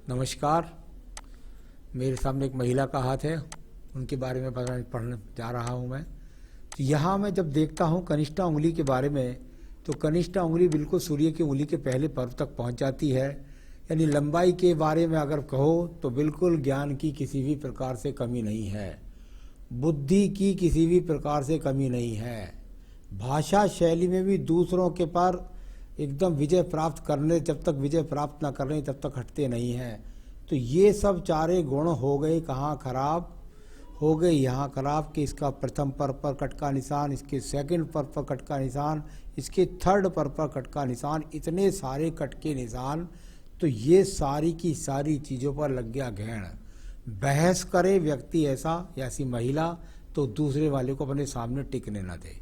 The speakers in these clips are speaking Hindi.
नमस्कार। मेरे सामने एक महिला का हाथ है, उनके बारे में पढ़ने जा रहा हूँ मैं। तो यहाँ मैं जब देखता हूँ कनिष्ठा उंगली के बारे में, तो कनिष्ठा उंगली बिल्कुल सूर्य की उंगली के पहले पर्व तक पहुँच जाती है। यानी लंबाई के बारे में अगर कहो तो बिल्कुल ज्ञान की किसी भी प्रकार से कमी नहीं है, बुद्धि की किसी भी प्रकार से कमी नहीं है, भाषा शैली में भी दूसरों के पर एकदम विजय प्राप्त करने, जब तक विजय प्राप्त ना कर रहे तब तक हटते नहीं हैं। तो ये सब चारे गुण हो गए कहाँ खराब, हो गए यहाँ खराब कि इसका प्रथम पर कट का निशान, इसके सेकंड पर कट का निशान, इसके थर्ड पर कट का निशान, इतने सारे कट के निशान। तो ये सारी की सारी चीज़ों पर लग गया घेण। बहस करे व्यक्ति ऐसा या ऐसी महिला तो दूसरे वाले को अपने सामने टिकने न दे,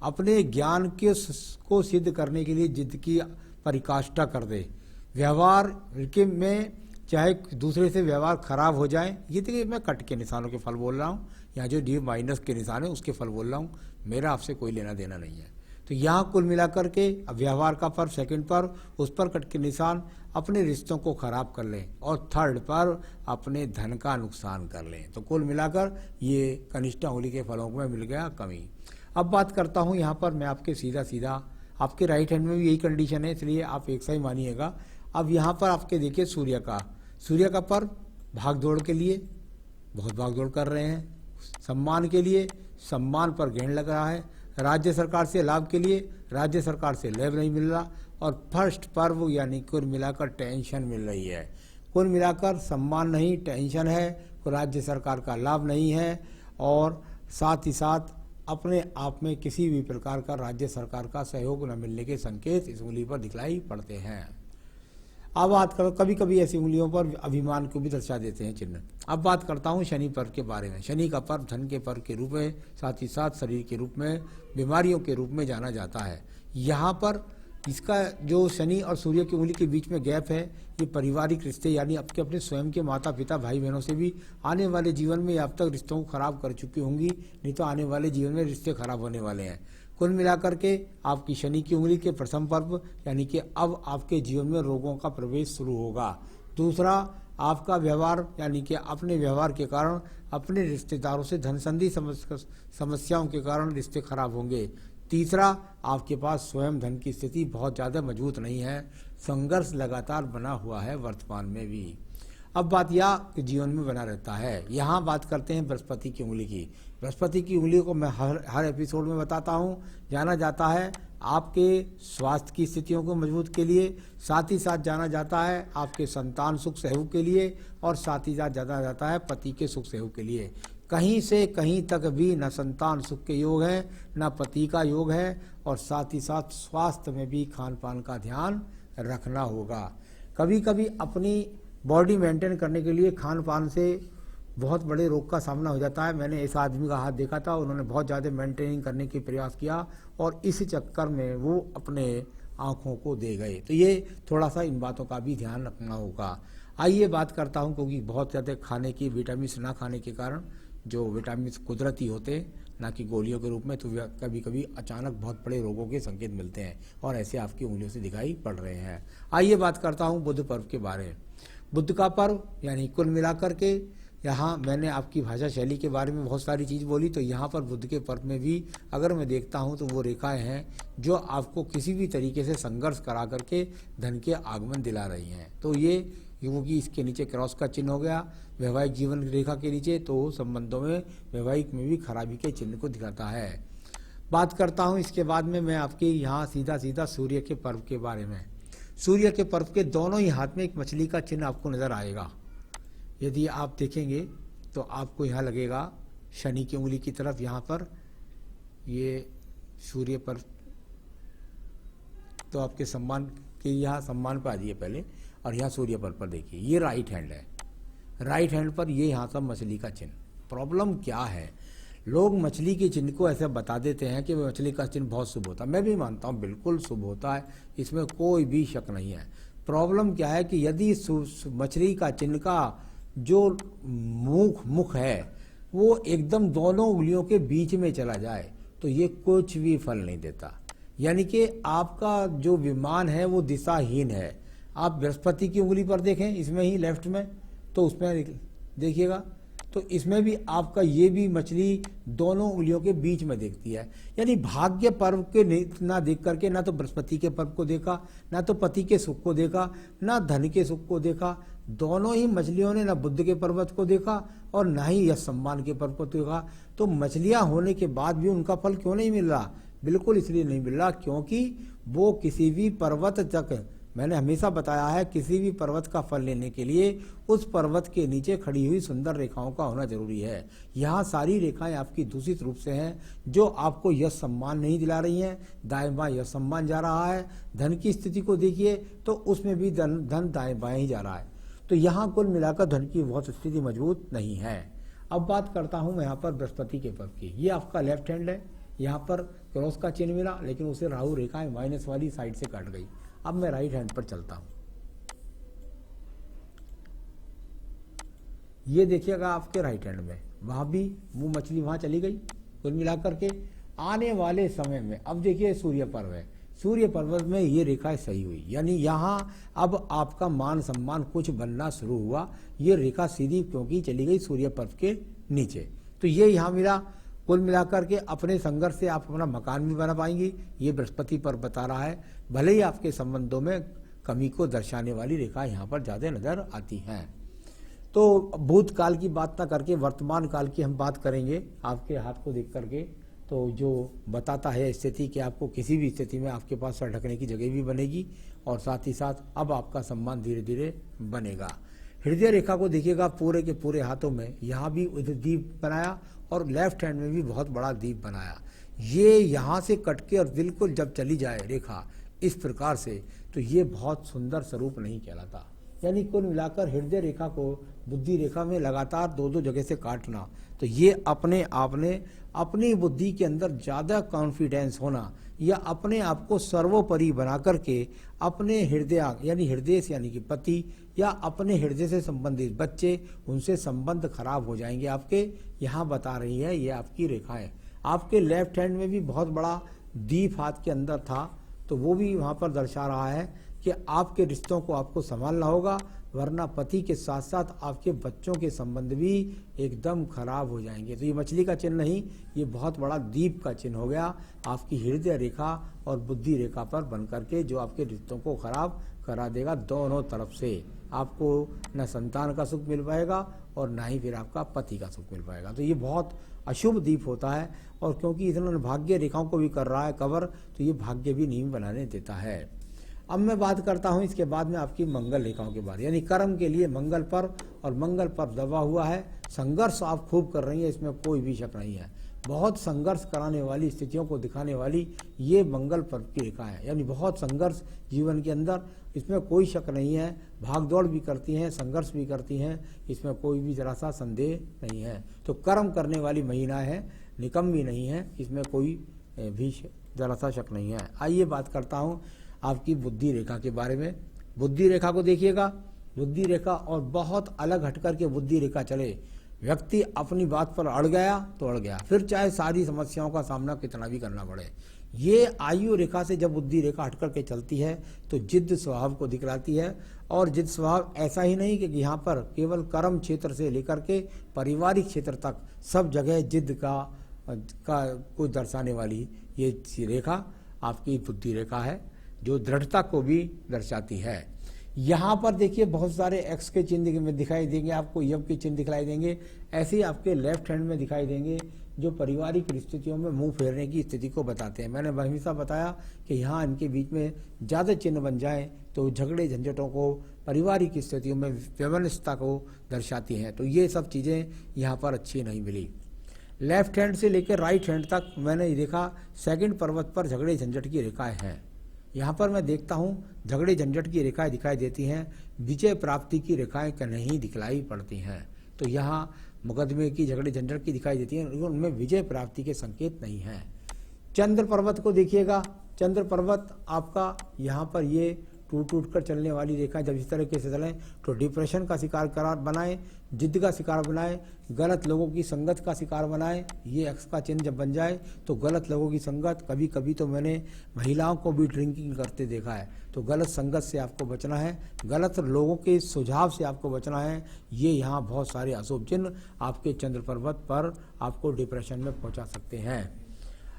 अपने ज्ञान को सिद्ध करने के लिए जिद की परिकाष्ठा कर दे। व्यवहार के में चाहे दूसरे से व्यवहार खराब हो जाए, ये देखिए मैं कट के निशानों के फल बोल रहा हूँ, यहाँ जो डी माइनस के निशान है उसके फल बोल रहा हूँ, मेरा आपसे कोई लेना देना नहीं है। तो यहाँ कुल मिलाकर के व्यवहार का पर्व, सेकंड पर उस पर कट के निशान अपने रिश्तों को खराब कर लें, और थर्ड पर अपने धन का नुकसान कर लें। तो कुल मिलाकर ये कनिष्ठा उंगली के फलों में मिल गया कमी। अब बात करता हूँ यहाँ पर मैं आपके सीधा आपके राइट हैंड में भी यही कंडीशन है, इसलिए आप एक सा ही मानिएगा। अब यहाँ पर आपके देखिए सूर्य का पर्व भाग दौड़ के लिए बहुत भाग दौड़ कर रहे हैं, सम्मान के लिए सम्मान पर घेण लग रहा है, राज्य सरकार से लाभ के लिए राज्य सरकार से लाभ नहीं मिल रहा, और फर्स्ट पर्व यानी कुल मिलाकर टेंशन मिल रही है। कुल मिलाकर सम्मान नहीं, टेंशन है, राज्य सरकार का लाभ नहीं है, और साथ ही साथ अपने आप में किसी भी प्रकार का राज्य सरकार का सहयोग न मिलने के संकेत इस उंगली पर दिखलाई पड़ते हैं। अब बात करो, कभी कभी ऐसी उंगलियों पर अभिमान को भी दर्शा देते हैं चिन्ह। अब बात करता हूँ शनि पर्व के बारे में। शनि का पर्व धन के पर्व के रूप में, साथ ही साथ शरीर के रूप में, बीमारियों के रूप में जाना जाता है। यहाँ पर इसका जो शनि और सूर्य की उंगली के बीच में गैप है, ये पारिवारिक रिश्ते यानी आपके अपने स्वयं के माता पिता भाई बहनों से भी आने वाले जीवन में अब तक रिश्तों को खराब कर चुकी होंगी, नहीं तो आने वाले जीवन में रिश्ते खराब होने वाले हैं। कुल मिलाकर के आपकी शनि की उंगली के प्रथम पर्व यानी कि अब आपके जीवन में रोगों का प्रवेश शुरू होगा। दूसरा, आपका व्यवहार यानी कि अपने व्यवहार के कारण अपने रिश्तेदारों से धन संधि समस्याओं के कारण रिश्ते खराब होंगे। तीसरा, आपके पास स्वयं धन की स्थिति बहुत ज़्यादा मजबूत नहीं है, संघर्ष लगातार बना हुआ है वर्तमान में भी। अब बात यह जीवन में बना रहता है। यहाँ बात करते हैं बृहस्पति की उंगली की। बृहस्पति की उंगली को मैं हर एपिसोड में बताता हूँ। जाना जाता है आपके स्वास्थ्य की स्थितियों को मजबूत के लिए, साथ ही साथ जाना जाता है आपके संतान सुख सहयोग के लिए, और साथ ही साथ जाना जाता है पति के सुख सहयोग के लिए। कहीं से कहीं तक भी न संतान सुख के योग है, न पति का योग है, और साथ ही साथ स्वास्थ्य में भी खान पान का ध्यान रखना होगा। कभी कभी अपनी बॉडी मेंटेन करने के लिए खान पान से बहुत बड़े रोग का सामना हो जाता है। मैंने इस आदमी का हाथ देखा था, उन्होंने बहुत ज़्यादा मेंटेनिंग करने की प्रयास किया और इस चक्कर में वो अपने आँखों को दे गए। तो ये थोड़ा सा इन बातों का भी ध्यान रखना होगा। आइए बात करता हूँ, क्योंकि बहुत ज़्यादा खाने की विटामिन ना खाने के कारण जो विटामिन कुदरती होते ना कि गोलियों के रूप में, तो कभी कभी अचानक बहुत बड़े रोगों के संकेत मिलते हैं, और ऐसे आपकी उंगलियों से दिखाई पड़ रहे हैं। आइए बात करता हूँ बुध पर्व के बारे में। बुध का पर्व यानी कुल मिलाकर के यहाँ मैंने आपकी भाषा शैली के बारे में बहुत सारी चीज़ बोली, तो यहाँ पर बुध के पर्व में भी अगर मैं देखता हूँ तो वो रेखाएं हैं जो आपको किसी भी तरीके से संघर्ष करा करके धन के आगमन दिला रही हैं। तो ये क्योंकि इसके नीचे क्रॉस का चिन्ह हो गया वैवाहिक जीवन रेखा के नीचे, तो संबंधों में वैवाहिक में भी खराबी के चिन्ह को दिखाता है। बात करता हूँ इसके बाद में मैं आपके यहाँ सीधा सूर्य के पर्व के बारे में। सूर्य के पर्व के दोनों ही हाथ में एक मछली का चिन्ह आपको नजर आएगा। यदि आप देखेंगे तो आपको यहाँ लगेगा शनि की उंगली की तरफ, यहाँ पर ये सूर्य पर्व, तो आपके सम्मान के यहाँ सम्मान पर आ जाइए पहले, और यहाँ सूर्य पर्व पर देखिए ये राइट हैंड है, राइट हैंड पर ये यहाँ सब मछली का चिन्ह। प्रॉब्लम क्या है, लोग मछली के चिन्ह को ऐसे बता देते हैं कि मछली का चिन्ह बहुत शुभ होता है। मैं भी मानता हूँ बिल्कुल शुभ होता है, इसमें कोई भी शक नहीं है। प्रॉब्लम क्या है कि यदि मछली का चिन्ह का जो मुख है वो एकदम दोनों उंगलियों के बीच में चला जाए तो ये कुछ भी फल नहीं देता। यानी कि आपका जो विमान है वो दिशाहीन है, आप बृहस्पति की उंगली पर देखें, इसमें ही लेफ्ट में, तो उसमें देखिएगा, तो इसमें भी आपका ये भी मछली दोनों उंगलियों के बीच में देखती है। यानी भाग्य पर्व के ना देख करके ना तो बृहस्पति के पर्व को देखा, ना तो पति के सुख को देखा, ना धन के सुख को देखा। दोनों ही मछलियों ने ना बुद्ध के पर्वत को देखा और ना ही यश सम्मान के पर्व को देखा। तो मछलियां होने के बाद भी उनका फल क्यों नहीं मिल रहा? बिल्कुल इसलिए नहीं मिल रहा क्योंकि वो किसी भी पर्वत तक, मैंने हमेशा बताया है, किसी भी पर्वत का फल लेने के लिए उस पर्वत के नीचे खड़ी हुई सुंदर रेखाओं का होना जरूरी है। यहाँ सारी रेखाएं आपकी दूषित रूप से हैं, जो आपको यश सम्मान नहीं दिला रही हैं। दाएं बाएं यश सम्मान जा रहा है। धन की स्थिति को देखिए तो उसमें भी धन दाएं बाएं ही जा रहा है। तो यहाँ कुल मिलाकर धन की बहुत स्थिति मजबूत नहीं है। अब बात करता हूँ मैं यहाँ पर बृहस्पति के पर्व की। ये आपका लेफ्ट हैंड है, यहाँ पर क्रॉस का चिन्ह मिला, लेकिन उसे राहु रेखाएं माइनस वाली साइड से काट गई। अब मैं राइट हैंड पर चलता हूं। ये देखिएगा आपके राइट हैंड में, वहां भी वो मछली वहां चली गई। कुल मिलाकर के आने वाले समय में अब देखिए सूर्य पर्व है, सूर्य पर्व में ये रेखाएं सही हुई, यानी यहाँ अब आपका मान सम्मान कुछ बनना शुरू हुआ। ये रेखा सीधी क्योंकि चली गई सूर्य पर्व के नीचे, तो ये यहाँ मिला। कुल मिलाकर के अपने संघर्ष से आप अपना मकान भी बना पाएंगी, ये बृहस्पति पर बता रहा है। भले ही आपके संबंधों में कमी को दर्शाने वाली रेखा यहाँ पर ज्यादा नजर आती हैं। तो भूतकाल की बात ना करके वर्तमान काल की हम बात करेंगे आपके हाथ को देख करके, तो जो बताता है स्थिति कि आपको किसी भी स्थिति में आपके पास सर ढकने की जगह भी बनेगी और साथ ही साथ अब आपका सम्मान धीरे धीरे बनेगा। हृदय रेखा को देखिएगा पूरे के पूरे हाथों में, यहाँ भी दीप बनाया और लेफ्ट हैंड में भी बहुत बड़ा दीप बनाया। ये यहाँ से कट के और बिल्कुल जब चली जाए रेखा इस प्रकार से, तो ये बहुत सुंदर स्वरूप नहीं कहलाता। यानी कुल मिलाकर हृदय रेखा को बुद्धि रेखा में लगातार दो दो जगह से काटना, तो ये अपने आप ने अपनी बुद्धि के अंदर ज़्यादा कॉन्फिडेंस होना या अपने आप को सर्वोपरि बना करके अपने हृदय यानी हृदय से यानी कि पति या अपने हृदय से संबंधित बच्चे, उनसे संबंध खराब हो जाएंगे आपके। यहाँ बता रही है ये आपकी रेखाएं। आपके लेफ्ट हैंड में भी बहुत बड़ा दीप हाथ के अंदर था, तो वो भी वहाँ पर दर्शा रहा है कि आपके रिश्तों को आपको संभालना होगा, वरना पति के साथ साथ आपके बच्चों के संबंध भी एकदम खराब हो जाएंगे। तो ये मछली का चिन्ह नहीं, ये बहुत बड़ा दीप का चिन्ह हो गया आपकी हृदय रेखा और बुद्धि रेखा पर बन करके, जो आपके रिश्तों को खराब करा देगा दोनों तरफ से। आपको न संतान का सुख मिल पाएगा और ना ही फिर आपका पति का सुख मिल पाएगा। तो ये बहुत अशुभ दीप होता है, और क्योंकि इन्होंने भाग्य रेखाओं को भी कर रहा है कवर, तो ये भाग्य भी नहीं बनाने देता है। अब मैं बात करता हूँ इसके बाद में आपकी मंगल रेखाओं के बारे, यानी कर्म के लिए मंगल पर्व, और मंगल पर्व दबा हुआ है। संघर्ष आप खूब कर रही है, इसमें कोई भी शक नहीं है। बहुत संघर्ष कराने वाली स्थितियों को दिखाने वाली ये मंगल पर्व की रेखा है, यानी बहुत संघर्ष जीवन के अंदर, इसमें कोई शक नहीं है। भाग दौड़ भी करती हैं, संघर्ष भी करती हैं, इसमें कोई भी जरा सा संदेह नहीं है। तो कर्म करने वाली महीना है, निकम भी नहीं है, इसमें कोई भी जरा सा शक नहीं है। आइए बात करता हूँ आपकी बुद्धि रेखा के बारे में। बुद्धि रेखा को देखिएगा, बुद्धि रेखा और बहुत अलग हटकर के बुद्धि रेखा चले, व्यक्ति अपनी बात पर अड़ गया तो अड़ गया, फिर चाहे सारी समस्याओं का सामना कितना भी करना पड़े। ये आयु रेखा से जब बुद्धि रेखा हटकर के चलती है तो जिद्द स्वभाव को दिखलाती है, और जिद्द स्वभाव ऐसा ही नहीं कि यहाँ पर केवल कर्म क्षेत्र से लेकर के पारिवारिक क्षेत्र तक सब जगह जिद्द का को दर्शाने वाली ये रेखा आपकी बुद्धि रेखा है, जो दृढ़ता को भी दर्शाती है। यहाँ पर देखिए बहुत सारे एक्स के चिन्ह में दिखाई देंगे आपको, यव के चिन्ह दिखाई देंगे, ऐसे ही आपके लेफ्ट हैंड में दिखाई देंगे, जो पारिवारिक स्थितियों में मुंह फेरने की स्थिति को बताते हैं। मैंने हमेशा बताया कि यहाँ इनके बीच में ज़्यादा चिन्ह बन जाएं तो झगड़े झंझटों को, पारिवारिक स्थितियों में व्यवस्था को दर्शाती हैं। तो ये सब चीज़ें यहाँ पर अच्छी नहीं मिली। लेफ्ट हैंड से लेकर राइट हैंड तक मैंने देखा सेकंड पर्वत पर झगड़े झंझट की रेखाएं हैं। यहाँ पर मैं देखता हूँ झगड़े झंझट की रेखाएं दिखाई देती हैं, विजय प्राप्ति की रेखाएं नहीं दिखलाई पड़ती हैं। तो यहाँ मुकदमे की झगड़े झंझट की दिखाई देती हैं, उनमें विजय प्राप्ति के संकेत नहीं हैं। चंद्र पर्वत को देखिएगा, चंद्र पर्वत आपका यहाँ पर ये टूट टूट कर चलने वाली रेखाएं जब इस तरीके से चलें तो डिप्रेशन का शिकार करार बनाए, जिद्द का शिकार बनाए, गलत लोगों की संगत का शिकार बनाए। ये एक्स का चिन्ह जब बन जाए तो गलत लोगों की संगत, कभी कभी तो मैंने महिलाओं को भी ड्रिंकिंग करते देखा है। तो गलत संगत से आपको बचना है, गलत लोगों के सुझाव से आपको बचना है। ये यहाँ बहुत सारे अशुभ चिन्ह आपके चंद्र पर्वत पर आपको डिप्रेशन में पहुँचा सकते हैं।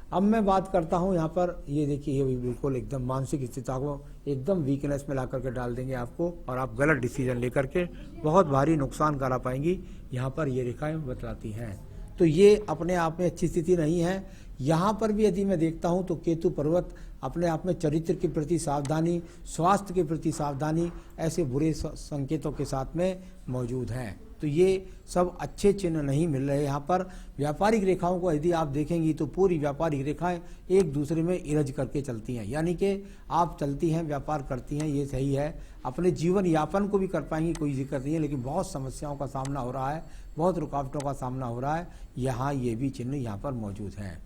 अब मैं बात करता हूँ यहाँ पर, ये देखिए ये बिल्कुल एकदम मानसिक स्थिति को एकदम वीकनेस में ला करके डाल देंगे आपको, और आप गलत डिसीजन लेकर के बहुत भारी नुकसान करा पाएंगी। यहाँ पर ये रेखाएं बतलाती हैं। तो ये अपने आप में अच्छी स्थिति नहीं है। यहाँ पर भी यदि मैं देखता हूँ तो केतु पर्वत अपने आप में चरित्र के प्रति सावधानी, स्वास्थ्य के प्रति सावधानी, ऐसे बुरे संकेतों के साथ में मौजूद हैं। तो ये सब अच्छे चिन्ह नहीं मिल रहे यहाँ पर। व्यापारिक रेखाओं को यदि आप देखेंगी तो पूरी व्यापारिक रेखाएं एक दूसरे में इरज करके चलती हैं, यानी कि आप चलती हैं, व्यापार करती हैं, ये सही है, अपने जीवन यापन को भी कर पाएंगी, कोई दिक्कत नहीं है, लेकिन बहुत समस्याओं का सामना हो रहा है, बहुत रुकावटों का सामना हो रहा है। यहाँ ये भी चिन्ह यहाँ पर मौजूद हैं।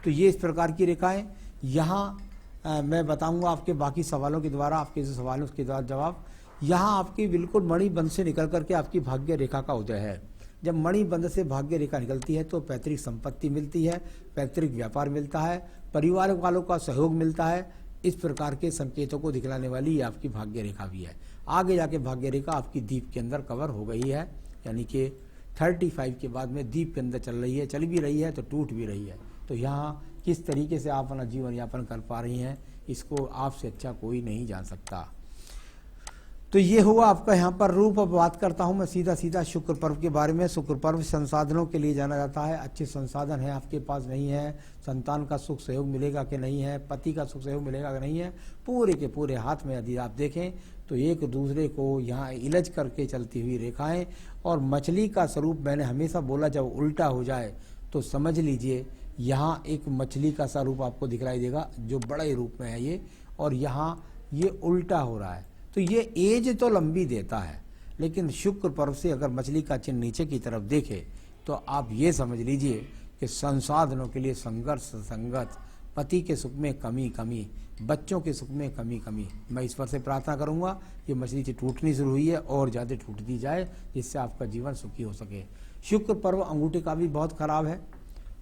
तो ये इस प्रकार की रेखाएं यहाँ मैं बताऊँगा आपके बाकी सवालों के द्वारा, आपके जो सवालों के द्वारा जवाब। यहाँ आपकी बिल्कुल मणिबंध से निकल करके आपकी भाग्य रेखा का उदय है। जब मणिबंध से भाग्य रेखा निकलती है तो पैतृक संपत्ति मिलती है, पैतृक व्यापार मिलता है, परिवार वालों का सहयोग मिलता है। इस प्रकार के संकेतों को दिखलाने वाली ये आपकी भाग्य रेखा भी है। आगे जाके भाग्य रेखा आपकी दीप के अंदर कवर हो गई है, यानी कि 35 के बाद में दीप के अंदर चल रही है, चल भी रही है तो टूट भी रही है। तो यहाँ किस तरीके से आप अपना जीवन यापन कर पा रही हैं, इसको आपसे अच्छा कोई नहीं जान सकता। तो ये हुआ आपका यहाँ पर रूप। अब बात करता हूँ मैं सीधा शुक्र पर्व के बारे में। शुक्र पर्व संसाधनों के लिए जाना जाता है। अच्छे संसाधन है आपके पास नहीं है, संतान का सुख सहयोग मिलेगा कि नहीं है, पति का सुख सहयोग मिलेगा कि नहीं है, पूरे के पूरे हाथ में यदि आप देखें तो एक दूसरे को यहाँ इलझ करके चलती हुई रेखाएं। और मछली का स्वरूप मैंने हमेशा बोला, जब उल्टा हो जाए तो समझ लीजिए यहाँ एक मछली का स्वरूप आपको दिखलाई देगा जो बड़े रूप में है ये, और यहाँ ये उल्टा हो रहा है। तो ये एज तो लंबी देता है, लेकिन शुक्र पर्व से अगर मछली का चिन्ह नीचे की तरफ देखे तो आप ये समझ लीजिए कि संसाधनों के लिए संघर्ष, संगत, पति के सुख में कमी, बच्चों के सुख में कमी। मैं ईश्वर से प्रार्थना करूंगा ये मछली से टूटनी शुरू हुई है और ज़्यादा टूटती जाए, जिससे आपका जीवन सुखी हो सके। शुक्र पर्व अंगूठे का भी बहुत खराब है,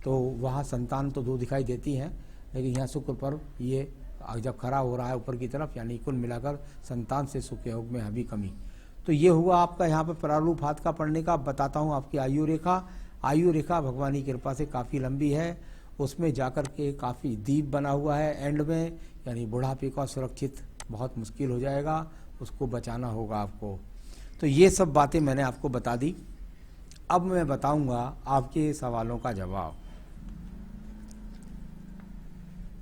तो वहाँ संतान तो 2 दिखाई देती हैं, लेकिन यहाँ शुक्र पर्व ये जब खड़ा हो रहा है ऊपर की तरफ, यानी कुल मिलाकर संतान से सुख योग में है भी कमी। तो ये हुआ आपका यहाँ पर प्रारूप हाथ का पढ़ने का। बताता हूँ आपकी आयु रेखा भगवान की कृपा से काफ़ी लंबी है, उसमें जाकर के काफ़ी दीप बना हुआ है एंड में, यानी बुढ़ापे का सुरक्षित बहुत मुश्किल हो जाएगा, उसको बचाना होगा आपको। तो ये सब बातें मैंने आपको बता दी। अब मैं बताऊँगा आपके सवालों का जवाब।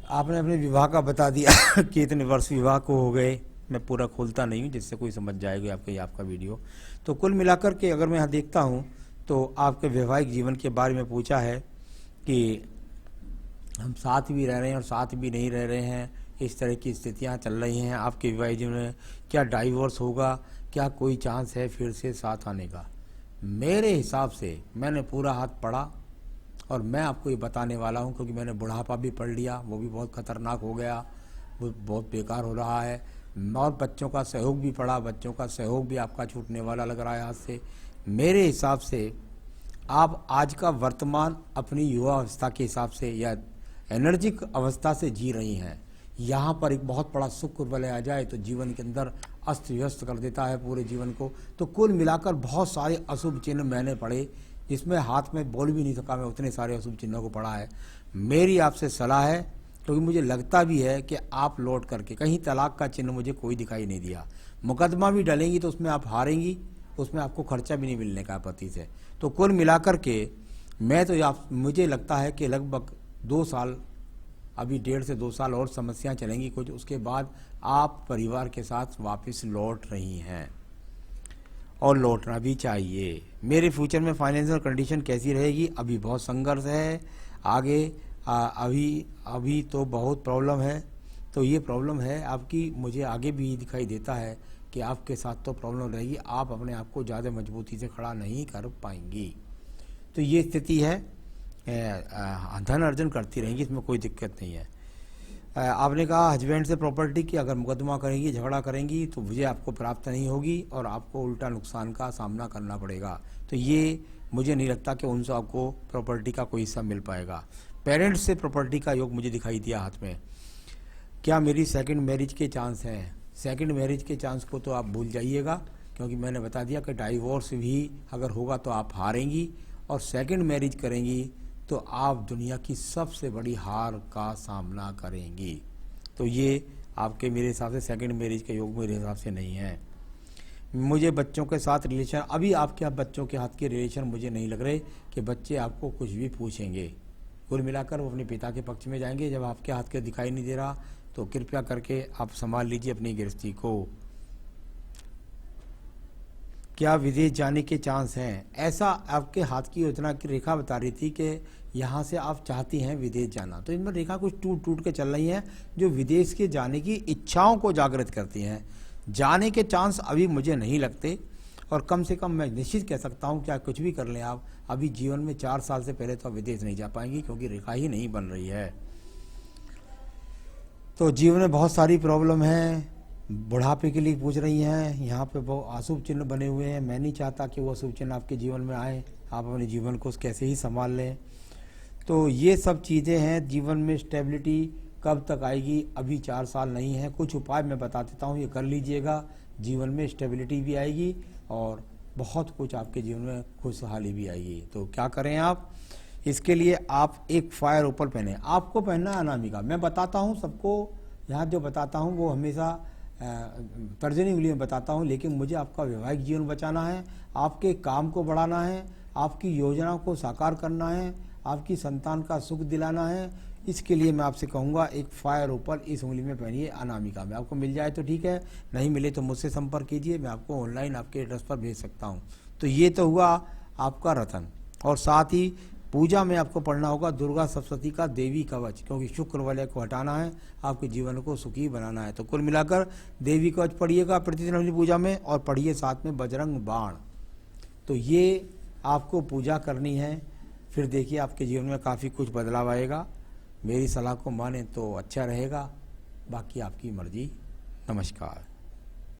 आपने अपने विवाह का बता दिया कि इतने वर्ष विवाह को हो गए। मैं पूरा खोलता नहीं हूँ जिससे कोई समझ जाएगा आपका वीडियो। तो कुल मिलाकर के अगर मैं यहाँ देखता हूँ तो आपके वैवाहिक जीवन के बारे में पूछा है कि हम साथ भी रह रहे हैं और साथ भी नहीं रह रहे हैं, इस तरह की स्थितियाँ चल रही हैं आपके वैवाहिक जीवन में। क्या डाइवोर्स होगा, क्या कोई चांस है फिर से साथ आने का? मेरे हिसाब से मैंने पूरा हाथ पढ़ा और मैं आपको ये बताने वाला हूँ, क्योंकि मैंने बुढ़ापा भी पढ़ लिया, वो भी बहुत खतरनाक हो गया, वो बहुत बेकार हो रहा है। और बच्चों का सहयोग भी पड़ा, बच्चों का सहयोग भी आपका छूटने वाला लग रहा है हाथ से। मेरे हिसाब से आप आज का वर्तमान अपनी युवा अवस्था के हिसाब से या एनर्जिक अवस्था से जी रही हैं। यहाँ पर एक बहुत बड़ा शुक्र बल आ जाए तो जीवन के अंदर अस्त व्यस्त कर देता है पूरे जीवन को। तो कुल मिलाकर बहुत सारे अशुभ चिन्ह मैंने पढ़े, जिसमें हाथ में बोल भी नहीं सका मैं, उतने सारे अशुभ चिन्हों को पढ़ा है। मेरी आपसे सलाह है, क्योंकि मुझे लगता भी है कि आप लौट करके, कहीं तलाक का चिन्ह मुझे कोई दिखाई नहीं दिया, मुकदमा भी डलेंगी तो उसमें आप हारेंगी, उसमें आपको खर्चा भी नहीं मिलने का पति से। तो कुल मिलाकर के मैं तो मुझे लगता है कि लगभग 2 साल, अभी 1.5 से 2 साल और समस्याएं चलेंगी कुछ, उसके बाद आप परिवार के साथ वापस लौट रही हैं और लौटना भी चाहिए। मेरे फ्यूचर में फाइनेंशियल कंडीशन कैसी रहेगी? अभी बहुत संघर्ष है, आगे अभी तो बहुत प्रॉब्लम है। तो ये प्रॉब्लम है आपकी, मुझे आगे भी दिखाई देता है कि आपके साथ तो प्रॉब्लम रहेगी, आप अपने आप को ज़्यादा मजबूती से खड़ा नहीं कर पाएंगी। तो ये स्थिति है, धन अर्जन करती रहेंगी, इसमें कोई दिक्कत नहीं है। आपने कहा हस्बैंड से प्रॉपर्टी की अगर मुकदमा करेंगी, झगड़ा करेंगी तो मुझे आपको प्राप्त नहीं होगी और आपको उल्टा नुकसान का सामना करना पड़ेगा। तो ये मुझे नहीं लगता कि उनसे आपको प्रॉपर्टी का कोई हिस्सा मिल पाएगा। पेरेंट्स से प्रॉपर्टी का योग मुझे दिखाई दिया हाथ में। क्या मेरी सेकंड मैरिज के चांस हैं? सेकंड मैरिज के चांस को तो आप भूल जाइएगा, क्योंकि मैंने बता दिया कि डाइवोर्स भी अगर होगा तो आप हारेंगी, और सेकंड मैरिज करेंगी तो आप दुनिया की सबसे बड़ी हार का सामना करेंगी। तो ये आपके मेरे हिसाब से सेकंड मैरिज के योग मेरे हिसाब से नहीं है। मुझे बच्चों के साथ रिलेशन, अभी आपके बच्चों के हाथ के रिलेशन मुझे नहीं लग रहे कि बच्चे आपको कुछ भी पूछेंगे। कुल मिलाकर वो अपने पिता के पक्ष में जाएंगे। जब आपके हाथ के दिखाई नहीं दे रहा तो कृपया करके आप संभाल लीजिए अपनी गृहस्थी को। क्या विदेश जाने के चांस हैं? ऐसा आपके हाथ की योजना की रेखा बता रही थी कि यहाँ से आप चाहती हैं विदेश जाना, तो इनमें रेखा कुछ टूट टूट के चल रही हैं जो विदेश के जाने की इच्छाओं को जागृत करती हैं। जाने के चांस अभी मुझे नहीं लगते, और कम से कम मैं निश्चित कह सकता हूँ क्या कुछ भी कर लें आप, अभी जीवन में 4 साल से पहले तो आप विदेश नहीं जा पाएंगी, क्योंकि रेखा ही नहीं बन रही है। तो जीवन में बहुत सारी प्रॉब्लम है। बुढ़ापे के लिए पूछ रही हैं, यहाँ पे वो अशुभ चिन्ह बने हुए हैं। मैं नहीं चाहता कि वो अशुभ चिन्ह आपके जीवन में आए, आप अपने जीवन को कैसे ही संभाल लें। तो ये सब चीज़ें हैं। जीवन में स्टेबिलिटी कब तक आएगी? अभी 4 साल नहीं है। कुछ उपाय मैं बता देता हूँ, ये कर लीजिएगा, जीवन में स्टेबिलिटी भी आएगी और बहुत कुछ आपके जीवन में खुशहाली भी आएगी। तो क्या करें आप? इसके लिए आप एक फायर ओपल पहने। आपको पहनना है अनामिका। मैं बताता हूँ सबको, यहाँ जो बताता हूँ वो हमेशा तर्जनी उंगली में बताता हूँ, लेकिन मुझे आपका वैवाहिक जीवन बचाना है, आपके काम को बढ़ाना है, आपकी योजना को साकार करना है, आपकी संतान का सुख दिलाना है। इसके लिए मैं आपसे कहूँगा एक फायर ओपल इस उंगली में पहनिए अनामिका में। आपको मिल जाए तो ठीक है, नहीं मिले तो मुझसे संपर्क कीजिए, मैं आपको ऑनलाइन आपके एड्रेस पर भेज सकता हूँ। तो ये तो हुआ आपका रतन। और साथ ही पूजा में आपको पढ़ना होगा दुर्गा सप्तशती का देवी कवच, क्योंकि शुक्र वलय को हटाना है, आपके जीवन को सुखी बनाना है। तो कुल मिलाकर देवी कवच पढ़िएगा प्रतिदिन अपनी पूजा में, और पढ़िए साथ में बजरंग बाण। तो ये आपको पूजा करनी है, फिर देखिए आपके जीवन में काफ़ी कुछ बदलाव आएगा। मेरी सलाह को माने तो अच्छा रहेगा, बाकी आपकी मर्जी। नमस्कार।